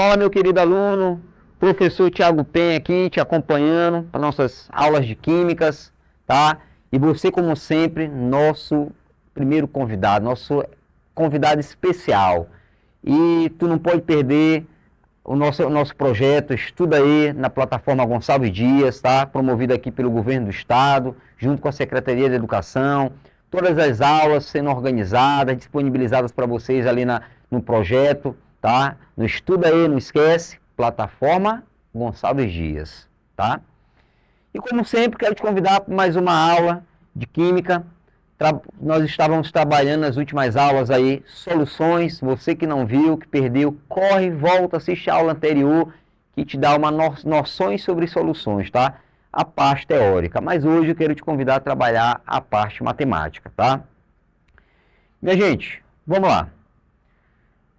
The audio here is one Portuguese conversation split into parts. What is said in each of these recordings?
Fala, meu querido aluno, professor Thiago Penha aqui, te acompanhando para nossas aulas de químicas, tá? E você, como sempre, nosso primeiro convidado, nosso convidado especial. E tu não pode perder o nosso projeto, estuda aí na plataforma Gonçalves Dias, tá? Promovido aqui pelo governo do estado, junto com a Secretaria de Educação. Todas as aulas sendo organizadas, disponibilizadas para vocês ali no projeto, tá? No estuda aí, não esquece, plataforma Gonçalves Dias, tá? E como sempre, quero te convidar para mais uma aula de química. Nós estávamos trabalhando nas últimas aulas aí, soluções. Você que não viu, que perdeu, corre, volta, assiste a aula anterior, que te dá uma noções sobre soluções, tá? A parte teórica. Mas hoje eu quero te convidar a trabalhar a parte matemática, tá? Minha gente, vamos lá.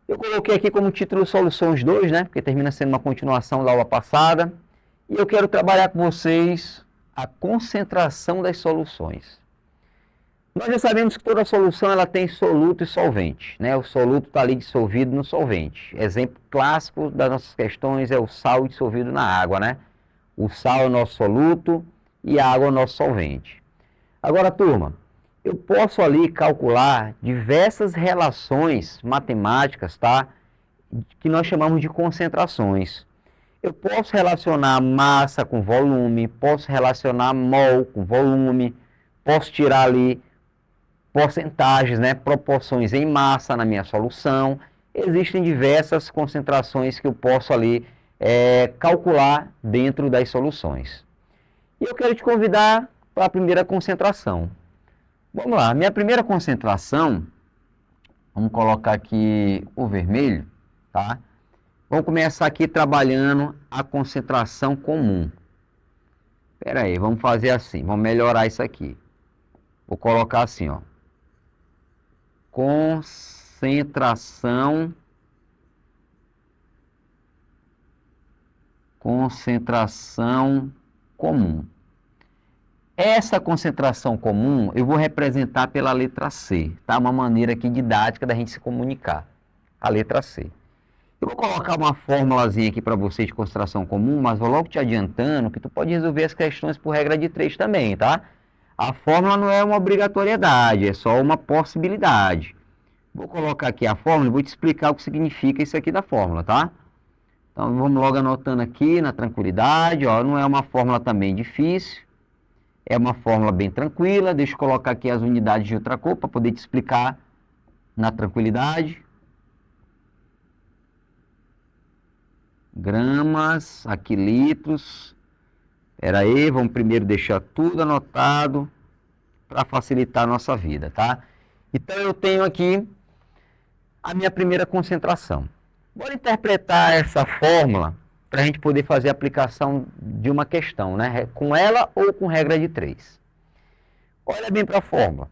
Eu coloquei aqui como título Soluções 2, né? Porque termina sendo uma continuação da aula passada. E eu quero trabalhar com vocês a concentração das soluções. Nós já sabemos que toda solução ela tem soluto e solvente, né? O soluto está ali dissolvido no solvente. Exemplo clássico das nossas questões é o sal dissolvido na água, né? O sal é o nosso soluto e a água é o nosso solvente. Agora, turma, eu posso ali calcular diversas relações matemáticas, tá? Que nós chamamos de concentrações. Eu posso relacionar massa com volume, posso relacionar mol com volume, posso tirar ali porcentagens, né, proporções em massa na minha solução. Existem diversas concentrações que eu posso ali calcular dentro das soluções. E eu quero te convidar para a primeira concentração. Vamos lá, minha primeira concentração, vamos colocar aqui o vermelho, tá? Vamos começar aqui trabalhando a concentração comum. Espera aí, vamos fazer assim, vamos melhorar isso aqui. Vou colocar assim, ó. Concentração comum. Essa concentração comum eu vou representar pela letra C, tá? Uma maneira aqui didática da gente se comunicar. A letra C. Eu vou colocar uma formulazinha aqui para vocês de concentração comum, mas vou logo te adiantando que tu pode resolver as questões por regra de 3 também, tá? A fórmula não é uma obrigatoriedade, é só uma possibilidade. Vou colocar aqui a fórmula e vou te explicar o que significa isso aqui da fórmula, tá? Então vamos logo anotando aqui na tranquilidade, ó, não é uma fórmula também difícil, é uma fórmula bem tranquila. Deixa eu colocar aqui as unidades de outra cor para poder te explicar na tranquilidade. Gramas, aqui litros. Espera aí, vamos primeiro deixar tudo anotado para facilitar a nossa vida, tá? Então eu tenho aqui a minha primeira concentração. Bora interpretar essa fórmula para a gente poder fazer a aplicação de uma questão, né? Com ela ou com regra de 3. Olha bem para a fórmula.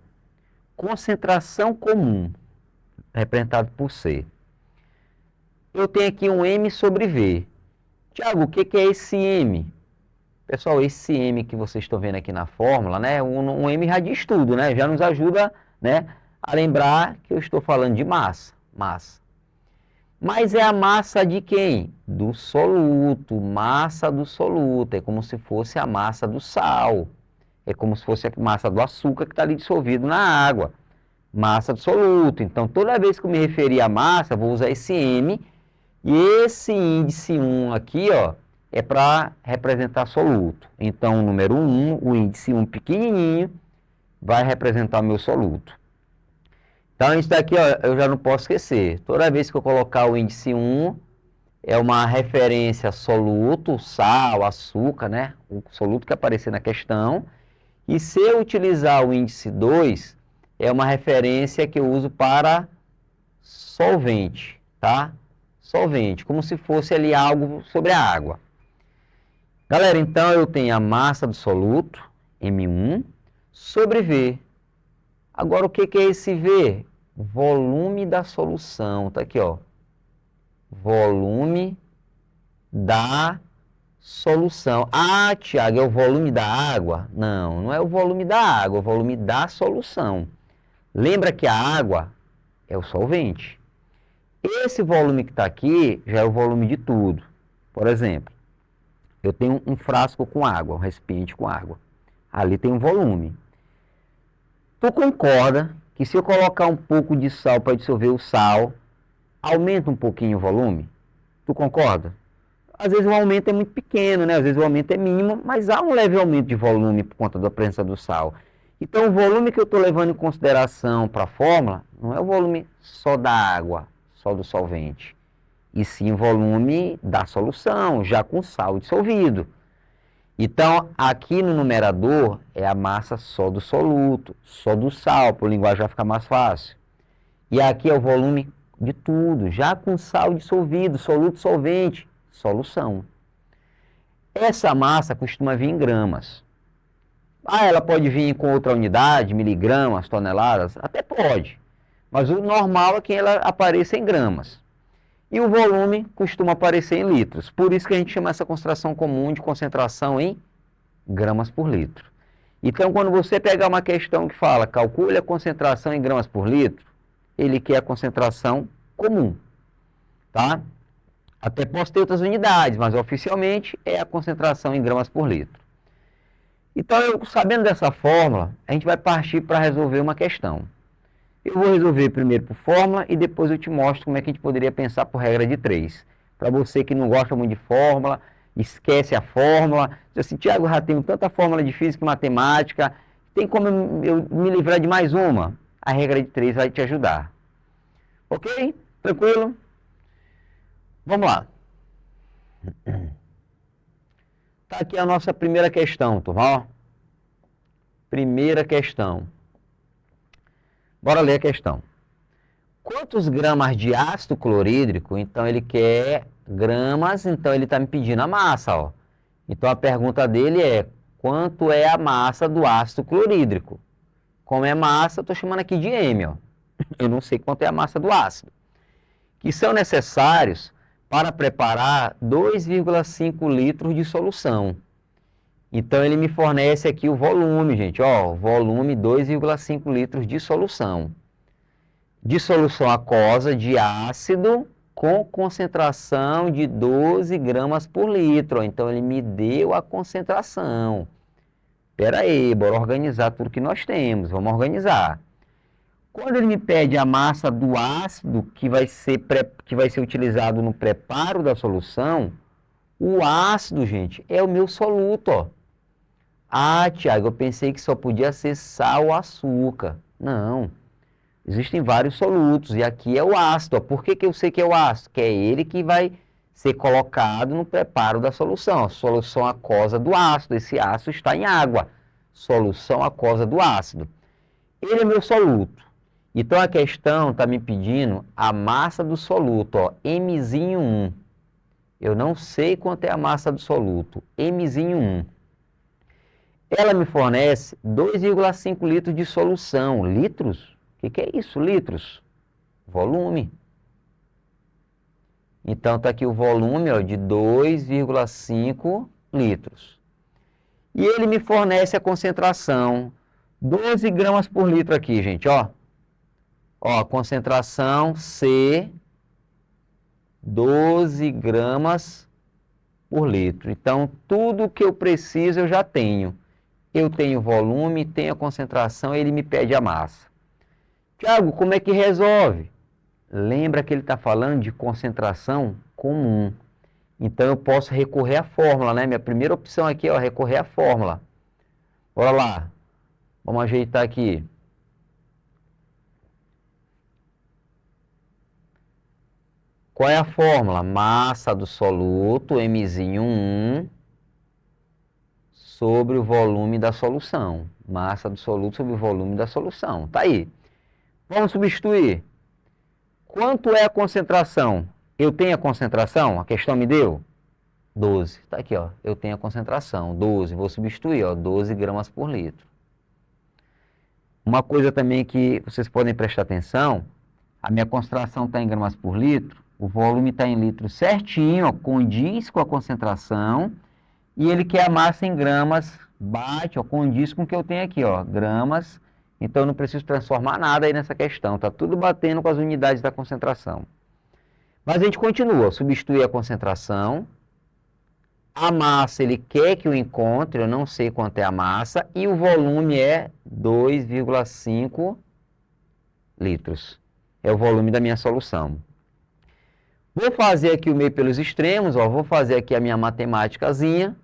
Concentração comum, representado por C. Eu tenho aqui um M sobre V. Tiago, o que é esse M? Pessoal, esse M que vocês estão vendo aqui na fórmula, né? Um M já de estudo, né? Já nos ajuda, né, a lembrar que eu estou falando de massa. Mas é a massa de quem? Do soluto, massa do soluto. É como se fosse a massa do sal. É como se fosse a massa do açúcar que está ali dissolvido na água. Massa do soluto. Então, toda vez que eu me referir a massa, vou usar esse M. E esse índice 1 aqui, ó, é para representar soluto. Então, o número 1, o índice 1 pequenininho, vai representar o meu soluto. Então, isso daqui, ó, eu já não posso esquecer. Toda vez que eu colocar o índice 1, é uma referência a soluto, sal, açúcar, né? O soluto que aparecer na questão. E se eu utilizar o índice 2, é uma referência que eu uso para solvente, tá? Solvente, como se fosse ali algo sobre a água. Galera, então eu tenho a massa do soluto, M1, sobre V. Agora, o que é esse V? Volume da solução. Tá aqui, ó. Volume da solução. Ah, Tiago, é o volume da água? Não, não é o volume da água, é o volume da solução. Lembra que a água é o solvente. Esse volume que está aqui já é o volume de tudo. Por exemplo, eu tenho um frasco com água, um recipiente com água. Ali tem um volume. Tu concorda que se eu colocar um pouco de sal para dissolver o sal, aumenta um pouquinho o volume? Tu concorda? Às vezes o aumento é muito pequeno, né? Às vezes o aumento é mínimo, mas há um leve aumento de volume por conta da presença do sal. Então o volume que eu estou levando em consideração para a fórmula não é o volume só da água, só do solvente, e sim o volume da solução, já com sal dissolvido. Então, aqui no numerador é a massa só do soluto, só do sal, para o linguajar ficar mais fácil. E aqui é o volume de tudo, já com sal dissolvido, soluto, solvente, solução. Essa massa costuma vir em gramas. Ah, ela pode vir com outra unidade, miligramas, toneladas? Até pode. Mas o normal é que ela apareça em gramas. E o volume costuma aparecer em litros. Por isso que a gente chama essa concentração comum de concentração em gramas por litro. Então, quando você pegar uma questão que fala, calcule a concentração em gramas por litro, ele quer a concentração comum, tá? Até posso ter outras unidades, mas oficialmente é a concentração em gramas por litro. Então, sabendo dessa fórmula, a gente vai partir para resolver uma questão. Eu vou resolver primeiro por fórmula e depois eu te mostro como é que a gente poderia pensar por regra de 3. Para você que não gosta muito de fórmula, esquece a fórmula, diz assim, Tiago, já tenho tanta fórmula de física e matemática, tem como eu me livrar de mais uma? A regra de 3 vai te ajudar. Ok? Tranquilo? Vamos lá. Tá aqui a nossa primeira questão, turma. Primeira questão. Bora ler a questão. Quantos gramas de ácido clorídrico? Então ele quer gramas, então ele está me pedindo a massa, ó. Então a pergunta dele é: quanto é a massa do ácido clorídrico? Como é massa, eu estou chamando aqui de M, ó. Eu não sei quanto é a massa do ácido. Que são necessários para preparar 2,5 litros de solução. Então ele me fornece aqui o volume, gente, ó, volume 2,5 litros de solução. De solução aquosa de ácido com concentração de 12 gramas por litro. Então ele me deu a concentração. Espera aí, bora organizar tudo que nós temos, vamos organizar. Quando ele me pede a massa do ácido que vai ser utilizado no preparo da solução, o ácido, gente, é o meu soluto, ó. Ah, Tiago, eu pensei que só podia ser sal ou açúcar. Não. Existem vários solutos e aqui é o ácido. Ó. Por que eu sei que é o ácido? Que é ele que vai ser colocado no preparo da solução. A solução aquosa do ácido. Esse ácido está em água. Solução aquosa do ácido. Ele é meu soluto. Então a questão está me pedindo a massa do soluto, ó, M1. Eu não sei quanto é a massa do soluto, M1. Ela me fornece 2,5 litros de solução. Litros? O que é isso, litros? Volume. Então, está aqui o volume, ó, de 2,5 litros. E ele me fornece a concentração. 12 gramas por litro aqui, gente, ó. Ó, concentração C, 12 gramas por litro. Então, tudo que eu preciso eu já tenho. Eu tenho volume, tenho a concentração, ele me pede a massa. Tiago, como é que resolve? Lembra que ele está falando de concentração comum. Então, eu posso recorrer à fórmula, né? Minha primeira opção aqui é recorrer à fórmula. Bora lá. Vamos ajeitar aqui. Qual é a fórmula? Massa do soluto, Mzinho 1, sobre o volume da solução. Massa do soluto sobre o volume da solução. Tá aí. Vamos substituir. Quanto é a concentração? Eu tenho a concentração? A questão me deu? 12. Tá aqui, ó. Eu tenho a concentração. 12. Vou substituir, ó. 12 gramas por litro. Uma coisa também que vocês podem prestar atenção. A minha concentração está em gramas por litro. O volume está em litros certinho, ó, condiz com a concentração. E ele quer a massa em gramas, bate, ó, condiz com o que eu tenho aqui, ó, gramas. Então, eu não preciso transformar nada aí nessa questão. Está tudo batendo com as unidades da concentração. Mas a gente continua, substituir a concentração. A massa ele quer que eu encontre, eu não sei quanto é a massa, e o volume é 2,5 litros. É o volume da minha solução. Vou fazer aqui o meio pelos extremos, ó, vou fazer aqui a minha matemáticazinha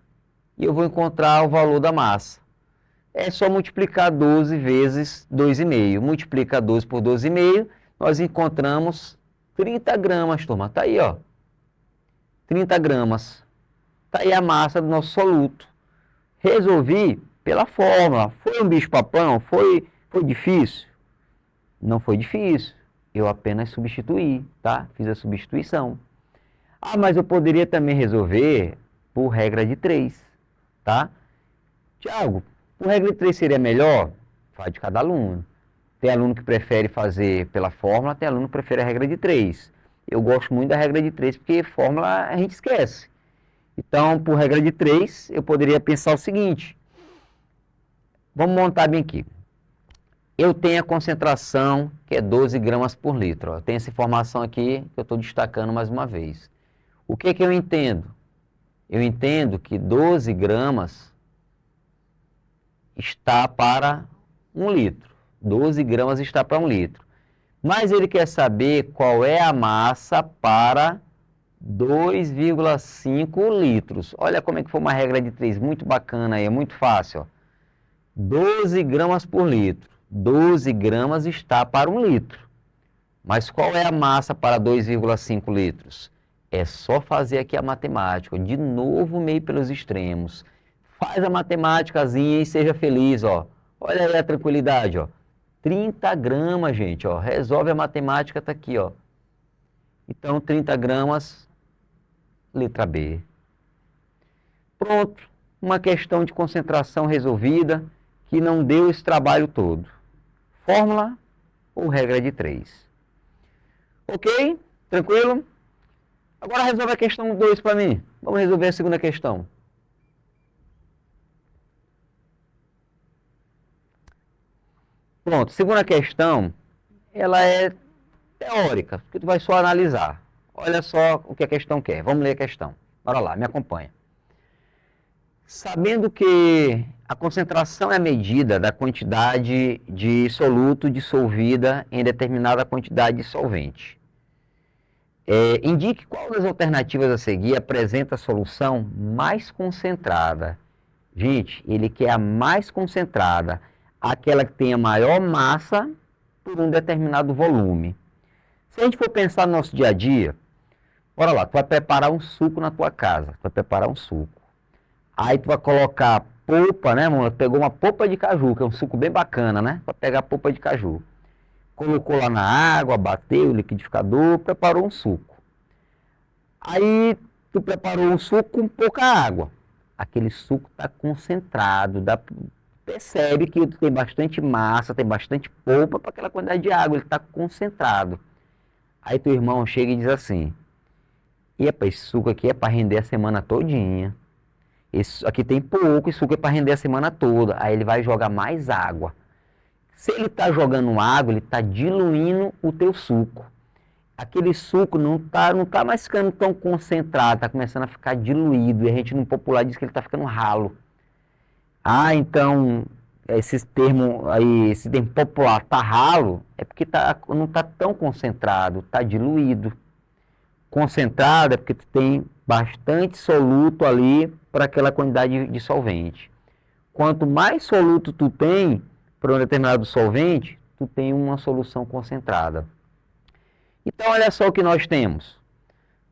e eu vou encontrar o valor da massa. É só multiplicar 12 vezes 2,5. Multiplica 12 por 12,5, nós encontramos 30 gramas, turma. Tá aí, ó. 30 gramas. Tá aí a massa do nosso soluto. Resolvi pela fórmula. Foi um bicho-papão? Foi difícil? Não foi difícil. Eu apenas substituí, tá? Fiz a substituição. Ah, mas eu poderia também resolver por regra de 3, tá? Tiago, por regra de 3 seria melhor? Faz de cada aluno. Tem aluno que prefere fazer pela fórmula, tem aluno que prefere a regra de 3. Eu gosto muito da regra de 3 porque fórmula a gente esquece. Então, por regra de 3, eu poderia pensar o seguinte. Vamos montar bem aqui. Eu tenho a concentração que é 12 gramas por litro. Ó. Eu tenho essa informação aqui que eu estou destacando mais uma vez. O que eu entendo? Eu entendo que 12 gramas está para 1 litro. 12 gramas está para 1 litro. Mas ele quer saber qual é a massa para 2,5 litros. Olha como é que foi uma regra de 3, muito bacana aí, é muito fácil. Ó. 12 gramas por litro. 12 gramas está para 1 litro. Mas qual é a massa para 2,5 litros? É só fazer aqui a matemática. De novo, meio pelos extremos. Faz a matemáticazinha e seja feliz, ó. Olha aí a tranquilidade, ó. 30 gramas, gente, ó. Resolve a matemática, tá aqui, ó. Então, 30 gramas, letra B. Pronto. Uma questão de concentração resolvida que não deu esse trabalho todo. Fórmula ou regra de 3? Ok? Tranquilo? Agora resolve a questão 2 para mim. Vamos resolver a segunda questão. Pronto, segunda questão, ela é teórica, porque tu vai só analisar. Olha só o que a questão quer. Vamos ler a questão. Bora lá, me acompanha. Sabendo que a concentração é a medida da quantidade de soluto dissolvida em determinada quantidade de solvente, indique qual das alternativas a seguir apresenta a solução mais concentrada. Gente, ele quer a mais concentrada, aquela que tenha maior massa por um determinado volume. Se a gente for pensar no nosso dia a dia, bora lá, tu vai preparar um suco na tua casa, tu vai preparar um suco. Aí tu vai colocar polpa, né, mano? Pegou uma polpa de caju, que é um suco bem bacana, né? Para pegar a polpa de caju. Colocou lá na água, bateu o liquidificador, preparou um suco. Aí tu preparou um suco com pouca água. Aquele suco está concentrado, percebe que tem bastante massa, tem bastante polpa para aquela quantidade de água, ele está concentrado. Aí teu irmão chega e diz assim, epa, esse suco aqui é para render a semana todinha. Esse aqui tem pouco, esse suco é para render a semana toda. Aí ele vai jogar mais água. Se ele está jogando água, ele está diluindo o teu suco. Aquele suco não tá mais ficando tão concentrado, está começando a ficar diluído. E a gente no popular diz que ele está ficando ralo. Ah, então, esse termo popular, tá ralo, é porque não está tão concentrado, está diluído. Concentrado é porque tu tem bastante soluto ali para aquela quantidade de solvente. Quanto mais soluto tu tem para um determinado solvente, tu tem uma solução concentrada. Então, olha só o que nós temos.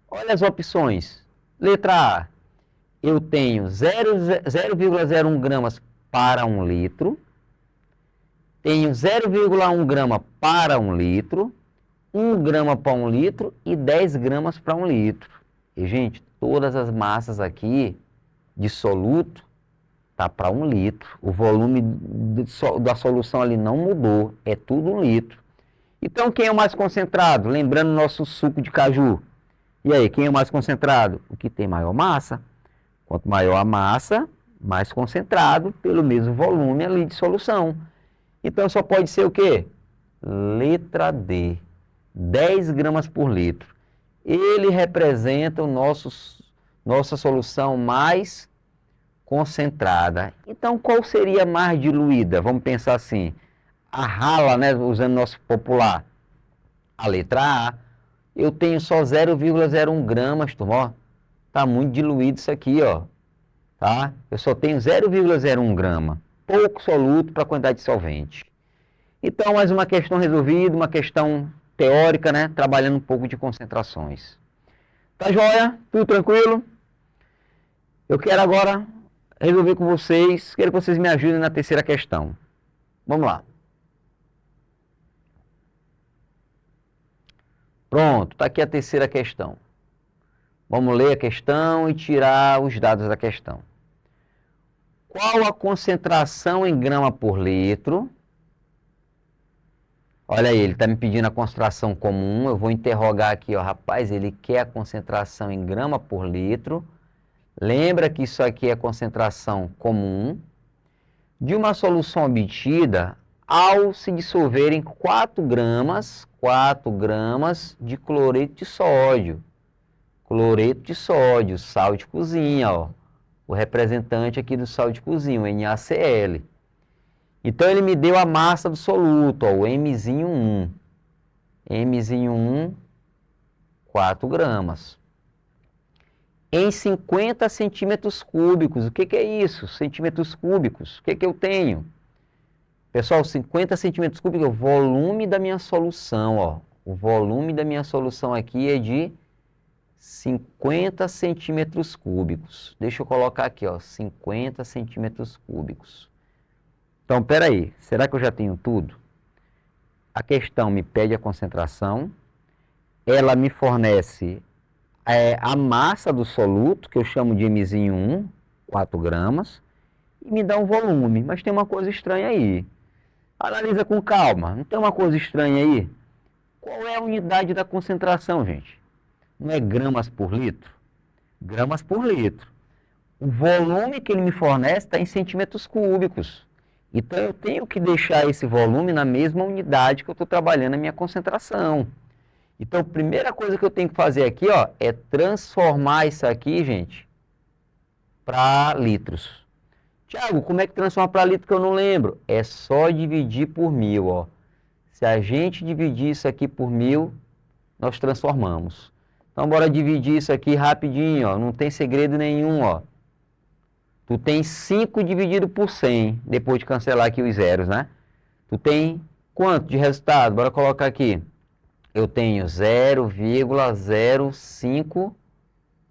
Olha as opções. Letra A, eu tenho 0,01 gramas para 1 litro. Tenho 0,1 grama para 1 litro. 1 grama para 1 litro e 10 gramas para 1 litro. E, gente, todas as massas aqui de soluto tá para 1 litro. O volume da solução ali não mudou, é tudo 1 litro. Então, quem é o mais concentrado? Lembrando o nosso suco de caju. E aí, quem é o mais concentrado? O que tem maior massa. Quanto maior a massa, mais concentrado pelo mesmo volume ali de solução. Então, só pode ser o quê? Letra D. 10 gramas por litro. ele representa nossa solução mais concentrada. Então, qual seria mais diluída? Vamos pensar assim, a rala, né, usando nosso popular, a letra A, eu tenho só 0,01 gramas, turma, ó, tá muito diluído isso aqui, ó, tá? Eu só tenho 0,01 grama, pouco soluto para a quantidade de solvente. Então, mais uma questão resolvida, uma questão teórica, né, trabalhando um pouco de concentrações. Tá joia? Tudo tranquilo? Eu quero agora resolver com vocês, quero que vocês me ajudem na terceira questão. Vamos lá. Pronto, está aqui a terceira questão. Vamos ler a questão e tirar os dados da questão. Qual a concentração em grama por litro? Olha aí, ele está me pedindo a concentração comum. Eu vou interrogar aqui, ó, rapaz, ele quer a concentração em grama por litro. Lembra que isso aqui é concentração comum de uma solução obtida ao se dissolver em 4 gramas de cloreto de sódio. Cloreto de sódio, sal de cozinha, ó. O representante aqui do sal de cozinha, o NaCl. Então ele me deu a massa do soluto, ó, o M1. M1, 4 gramas. Em 50 centímetros cúbicos. O que é isso? Centímetros cúbicos. O que eu tenho? Pessoal, 50 centímetros cúbicos é o volume da minha solução, ó. O volume da minha solução aqui é de 50 centímetros cúbicos. Deixa eu colocar aqui, ó, 50 centímetros cúbicos. Então, peraí, será que eu já tenho tudo? A questão me pede a concentração, ela me fornece a massa do soluto, que eu chamo de M1, 4 gramas, e me dá um volume. Mas tem uma coisa estranha aí. Analisa com calma. Não tem uma coisa estranha aí? Qual é a unidade da concentração, gente? Não é gramas por litro? Gramas por litro. O volume que ele me fornece está em centímetros cúbicos. Então, eu tenho que deixar esse volume na mesma unidade que eu estou trabalhando a minha concentração. Então, a primeira coisa que eu tenho que fazer aqui, ó, é transformar isso aqui, gente, para litros. Tiago, como é que transforma para litro que eu não lembro? É só dividir por 1000, ó. Se a gente dividir isso aqui por 1000, nós transformamos. Então, bora dividir isso aqui rapidinho, ó. Não tem segredo nenhum, ó. Tu tem 5 dividido por 100, depois de cancelar aqui os zeros, né? Tu tem quanto de resultado? Bora colocar aqui. Eu tenho 0,05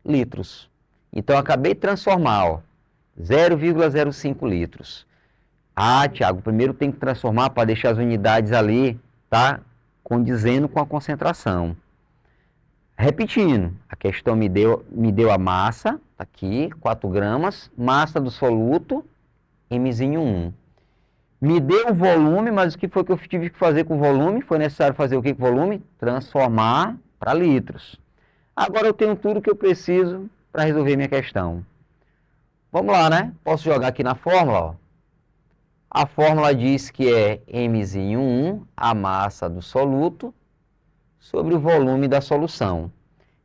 litros. Então, eu acabei de transformar, ó, 0,05 litros. Ah, Tiago, primeiro tem que transformar para deixar as unidades ali, tá? Condizendo com a concentração. Repetindo, a questão me deu a massa, tá aqui, 4 gramas, massa do soluto, M1. Me deu o volume, mas o que foi que eu tive que fazer com o volume? Foi necessário fazer o que com o volume? Transformar para litros. Agora eu tenho tudo que eu preciso para resolver minha questão. Vamos lá, né? Posso jogar aqui na fórmula, ó. A fórmula diz que é M1, a massa do soluto, sobre o volume da solução.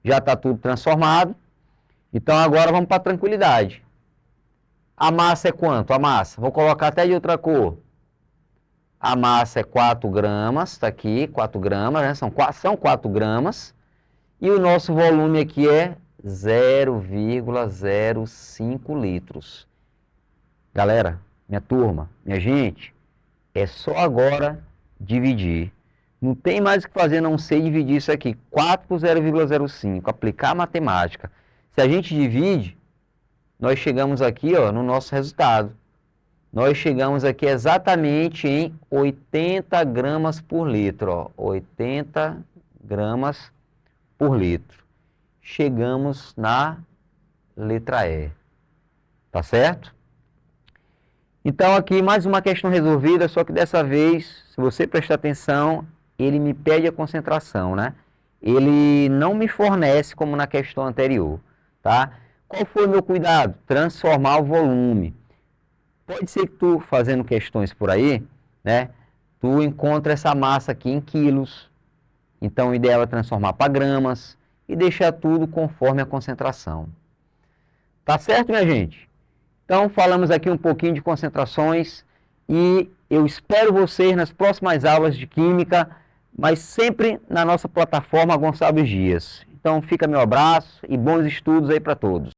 Já está tudo transformado. Então agora vamos para a tranquilidade. A massa é quanto? A massa, vou colocar até de outra cor. A massa é 4 gramas, está aqui, 4 gramas, né? São 4 gramas. E o nosso volume aqui é 0,05 litros. Galera, minha turma, minha gente, é só agora dividir. Não tem mais o que fazer, não sei dividir isso aqui. 4 por 0,05, aplicar a matemática. Se a gente divide, nós chegamos aqui, ó, no nosso resultado. Nós chegamos aqui exatamente em 80 gramas por litro, ó, 80 gramas por litro. Chegamos na letra E. Tá certo? Então aqui mais uma questão resolvida, só que dessa vez, se você prestar atenção, ele me pede a concentração, né? Ele não me fornece como na questão anterior, tá? Qual foi o meu cuidado? Transformar o volume. Pode ser que tu, fazendo questões por aí, né? Tu encontra essa massa aqui em quilos. Então o ideal é transformar para gramas. e deixar tudo conforme a concentração. Tá certo, minha gente? Então, falamos aqui um pouquinho de concentrações e eu espero vocês nas próximas aulas de Química, mas sempre na nossa plataforma Gonçalves Dias. Então, fica meu abraço e bons estudos aí para todos.